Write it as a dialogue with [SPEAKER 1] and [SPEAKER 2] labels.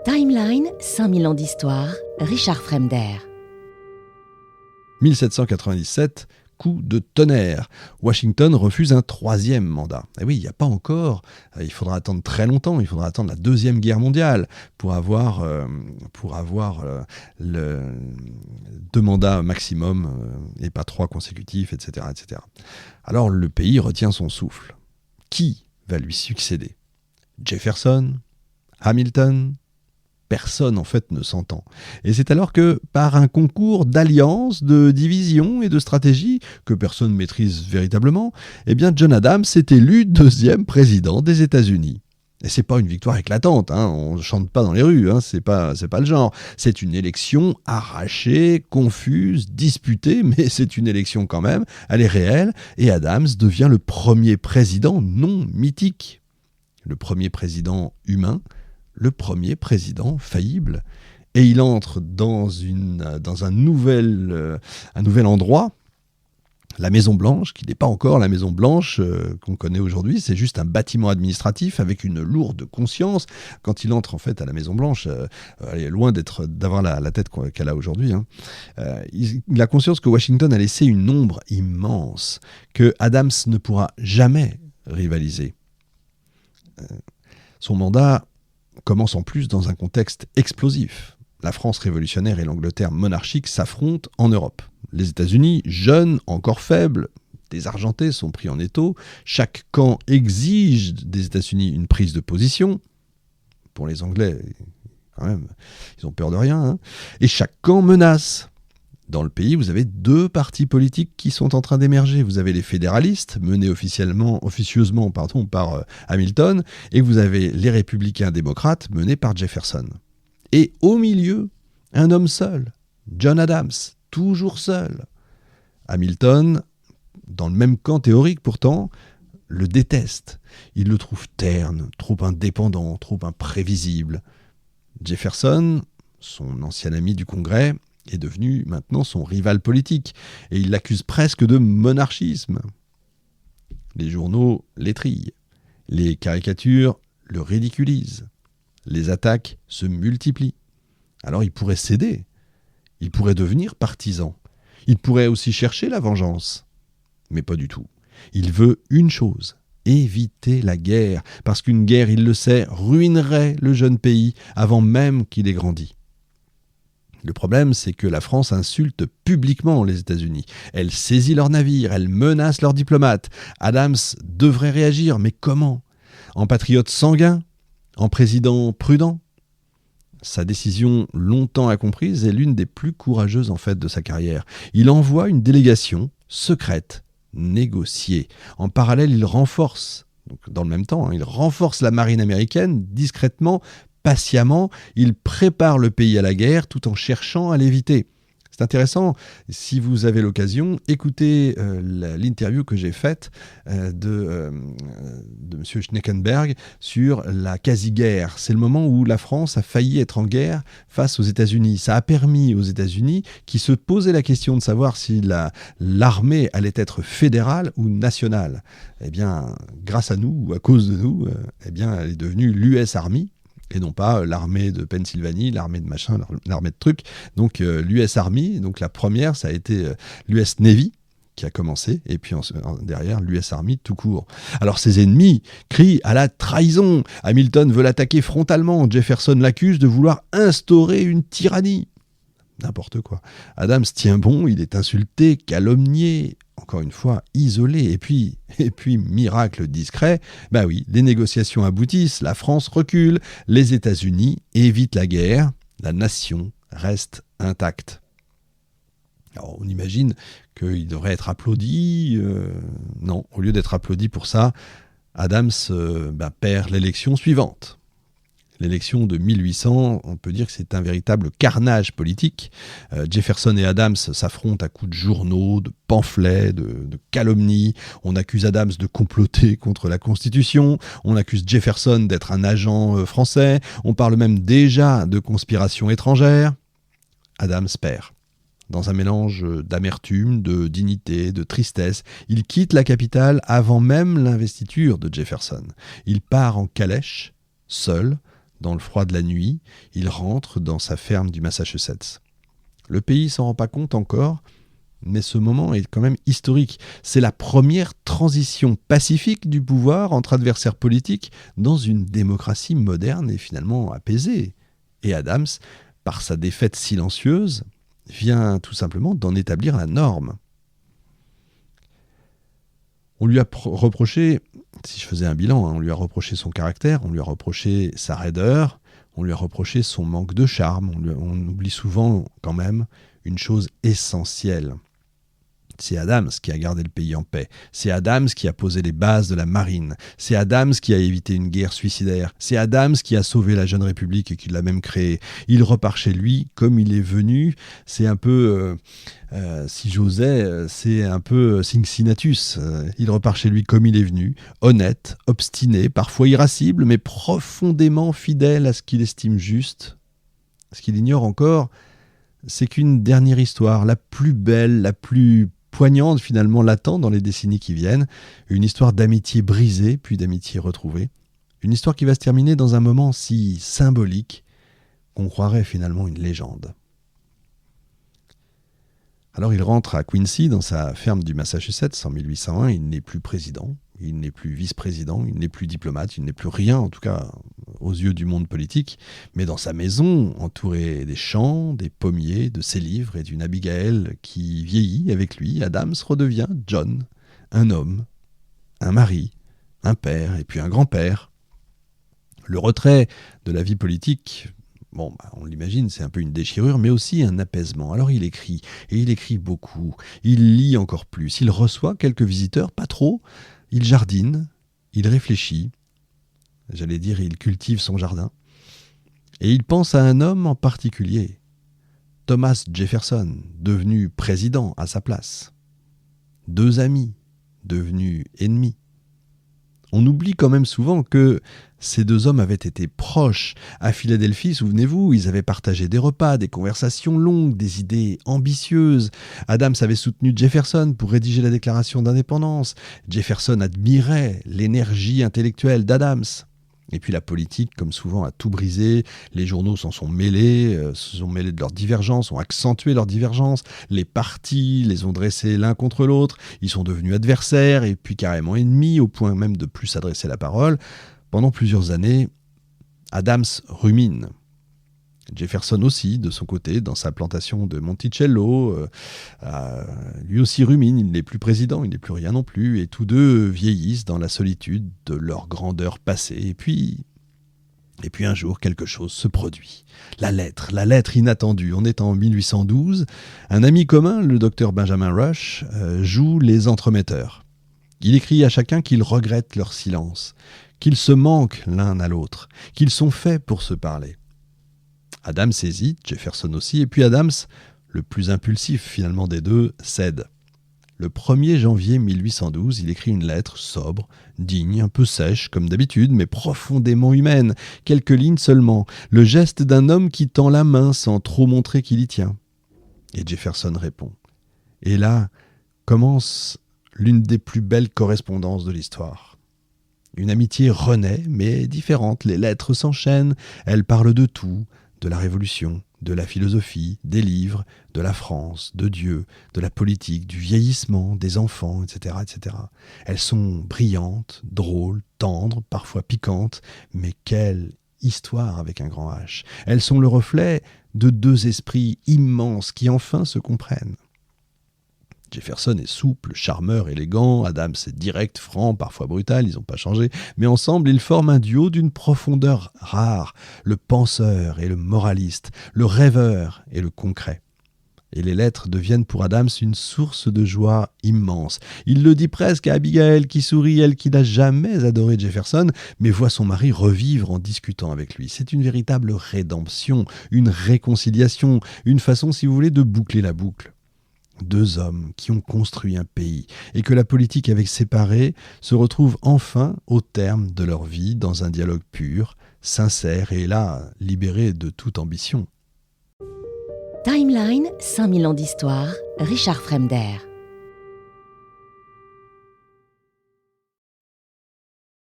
[SPEAKER 1] Timeline, 5000 ans d'histoire, Richard Fremder.
[SPEAKER 2] 1797, coup de tonnerre. Washington refuse un troisième mandat. Et oui, il n'y a pas encore, il faudra attendre très longtemps, il faudra attendre la Deuxième Guerre mondiale pour avoir le 2 mandats maximum et pas 3 consécutifs, etc., etc. Alors le pays retient son souffle. Qui va lui succéder ? Jefferson ? Hamilton ? Personne en fait ne s'entend. Et c'est alors que, par un concours d'alliances, de division et de stratégie que personne ne maîtrise véritablement, eh bien John Adams est élu 2e président des États-Unis. Et c'est pas une victoire éclatante, on ne chante pas dans les rues, c'est pas le genre. C'est une élection arrachée, confuse, disputée, mais c'est une élection quand même, elle est réelle, et Adams devient le premier président non mythique. Le premier président humain, le premier président faillible. Et il entre dans un nouvel endroit, la Maison-Blanche, qui n'est pas encore la Maison-Blanche qu'on connaît aujourd'hui, c'est juste un bâtiment administratif avec une lourde conscience. Quand il entre en fait à la Maison-Blanche, elle est loin d'avoir la tête qu'elle a aujourd'hui. Il a conscience que Washington a laissé une ombre immense, que Adams ne pourra jamais rivaliser. Son mandat commence en plus dans un contexte explosif. La France révolutionnaire et l'Angleterre monarchique s'affrontent en Europe. Les États-Unis, jeunes, encore faibles, désargentés, sont pris en étau. Chaque camp exige des États-Unis une prise de position. Pour les Anglais, quand même, ils ont peur de rien. Et chaque camp menace. Dans le pays, vous avez 2 partis politiques qui sont en train d'émerger. Vous avez les fédéralistes, menés officieusement par Hamilton, et vous avez les républicains démocrates, menés par Jefferson. Et au milieu, un homme seul, John Adams, toujours seul. Hamilton, dans le même camp théorique pourtant, le déteste. Il le trouve terne, trop indépendant, trop imprévisible. Jefferson, son ancien ami du Congrès, est devenu maintenant son rival politique, et il l'accuse presque de monarchisme. Les journaux l'étrillent, les caricatures le ridiculisent, les attaques se multiplient. Alors il pourrait céder, il pourrait devenir partisan, il pourrait aussi chercher la vengeance, mais pas du tout. Il veut une chose, éviter la guerre, parce qu'une guerre, il le sait, ruinerait le jeune pays avant même qu'il ait grandi. Le problème, c'est que la France insulte publiquement les États-Unis. Elle saisit leurs navires, elle menace leurs diplomates. Adams devrait réagir, mais comment ? En patriote sanguin ? En président prudent ? Sa décision, longtemps incomprise, est l'une des plus courageuses en fait de sa carrière. Il envoie une délégation secrète, négocier. En parallèle, il renforce, donc dans le même temps, il renforce la marine américaine discrètement, patiemment, il prépare le pays à la guerre tout en cherchant à l'éviter. C'est intéressant, si vous avez l'occasion, écoutez l'interview que j'ai faite de M. Schneckenberg sur la quasi-guerre. C'est le moment où la France a failli être en guerre face aux États-Unis. Ça a permis aux États-Unis, qui se posaient la question de savoir si l'armée allait être fédérale ou nationale. Eh bien, grâce à nous, ou à cause de nous, elle est devenue l'US Army, et non pas l'armée de Pennsylvanie, l'armée de machin, l'armée de trucs. Donc l'US Army, donc la première, ça a été l'US Navy qui a commencé, et puis derrière l'US Army tout court. Alors ses ennemis crient à la trahison. Hamilton veut l'attaquer frontalement. Jefferson l'accuse de vouloir instaurer une tyrannie. N'importe quoi. Adams tient bon, il est insulté, calomnié, encore une fois, isolé. Et puis, miracle discret, les négociations aboutissent, la France recule, les États-Unis évitent la guerre, la nation reste intacte. Alors, on imagine qu'il devrait être applaudi. Non, au lieu d'être applaudi pour ça, Adams perd l'élection suivante. L'élection de 1800, on peut dire que c'est un véritable carnage politique. Jefferson et Adams s'affrontent à coups de journaux, de pamphlets, de calomnies. On accuse Adams de comploter contre la Constitution. On accuse Jefferson d'être un agent français. On parle même déjà de conspiration étrangère. Adams perd. Dans un mélange d'amertume, de dignité, de tristesse, il quitte la capitale avant même l'investiture de Jefferson. Il part en calèche, seul, Dans le froid de la nuit, il rentre dans sa ferme du Massachusetts. Le pays s'en rend pas compte encore, mais ce moment est quand même historique. C'est la première transition pacifique du pouvoir entre adversaires politiques dans une démocratie moderne et finalement apaisée. Et Adams, par sa défaite silencieuse, vient tout simplement d'en établir la norme. On lui a reproché, si je faisais un bilan, on lui a reproché son caractère, on lui a reproché sa raideur, on lui a reproché son manque de charme. On oublie souvent quand même une chose essentielle. C'est Adams qui a gardé le pays en paix. C'est Adams qui a posé les bases de la marine. C'est Adams qui a évité une guerre suicidaire. C'est Adams qui a sauvé la jeune République et qui l'a même créée. Il repart chez lui comme il est venu. C'est un peu, si j'osais, c'est un peu Cincinnatus. Il repart chez lui comme il est venu, honnête, obstiné, parfois irascible, mais profondément fidèle à ce qu'il estime juste. Ce qu'il ignore encore, c'est qu'une dernière histoire, la plus belle, la plus poignante finalement, l'attend dans les décennies qui viennent. Une histoire d'amitié brisée, puis d'amitié retrouvée. Une histoire qui va se terminer dans un moment si symbolique qu'on croirait finalement une légende. Alors il rentre à Quincy, dans sa ferme du Massachusetts, en 1801. Il n'est plus président, il n'est plus vice-président, il n'est plus diplomate, il n'est plus rien, en tout cas aux yeux du monde politique. Mais dans sa maison, entouré des champs, des pommiers, de ses livres et d'une Abigail qui vieillit avec lui, Adams redevient John, un homme, un mari, un père et puis un grand-père. Le retrait de la vie politique, on l'imagine, c'est un peu une déchirure, mais aussi un apaisement. Alors il écrit, et il écrit beaucoup. Il lit encore plus. Il reçoit quelques visiteurs, pas trop. Il jardine, il réfléchit. J'allais dire, il cultive son jardin. Et il pense à un homme en particulier, Thomas Jefferson, devenu président à sa place. Deux amis, devenus ennemis. On oublie quand même souvent que ces deux hommes avaient été proches. À Philadelphie, souvenez-vous, ils avaient partagé des repas, des conversations longues, des idées ambitieuses. Adams avait soutenu Jefferson pour rédiger la Déclaration d'indépendance. Jefferson admirait l'énergie intellectuelle d'Adams. Et puis la politique, comme souvent, a tout brisé. Les journaux s'en sont mêlés, se sont mêlés de leurs divergences, ont accentué leurs divergences. Les partis les ont dressés l'un contre l'autre. Ils sont devenus adversaires et puis carrément ennemis, au point même de plus s'adresser la parole. Pendant plusieurs années, Adams rumine. Jefferson aussi, de son côté, dans sa plantation de Monticello, lui aussi rumine, il n'est plus président, il n'est plus rien non plus, et tous deux vieillissent dans la solitude de leur grandeur passée. Et puis un jour, quelque chose se produit. La lettre inattendue. On est en 1812. Un ami commun, le docteur Benjamin Rush, joue les entremetteurs. Il écrit à chacun qu'ils regrettent leur silence, qu'ils se manquent l'un à l'autre, qu'ils sont faits pour se parler. Adams hésite, Jefferson aussi, et puis Adams, le plus impulsif finalement des deux, cède. Le 1er janvier 1812, il écrit une lettre sobre, digne, un peu sèche comme d'habitude, mais profondément humaine. Quelques lignes seulement, le geste d'un homme qui tend la main sans trop montrer qu'il y tient. Et Jefferson répond. Et là commence l'une des plus belles correspondances de l'histoire. Une amitié renaît, mais différente. Les lettres s'enchaînent, elles parlent de tout, de la Révolution, de la philosophie, des livres, de la France, de Dieu, de la politique, du vieillissement, des enfants, etc., etc. Elles sont brillantes, drôles, tendres, parfois piquantes, mais quelle histoire avec un grand H. Elles sont le reflet de deux esprits immenses qui enfin se comprennent. Jefferson est souple, charmeur, élégant, Adams est direct, franc, parfois brutal, ils n'ont pas changé, mais ensemble ils forment un duo d'une profondeur rare, le penseur et le moraliste, le rêveur et le concret. Et les lettres deviennent pour Adams une source de joie immense. Il le dit presque à Abigail qui sourit, elle qui n'a jamais adoré Jefferson, mais voit son mari revivre en discutant avec lui. C'est une véritable rédemption, une réconciliation, une façon, si vous voulez, de boucler la boucle. Deux hommes qui ont construit un pays et que la politique avait séparés se retrouvent enfin au terme de leur vie dans un dialogue pur, sincère et là, libéré de toute ambition.
[SPEAKER 1] Timeline, 5000 ans d'histoire, Richard Fremder.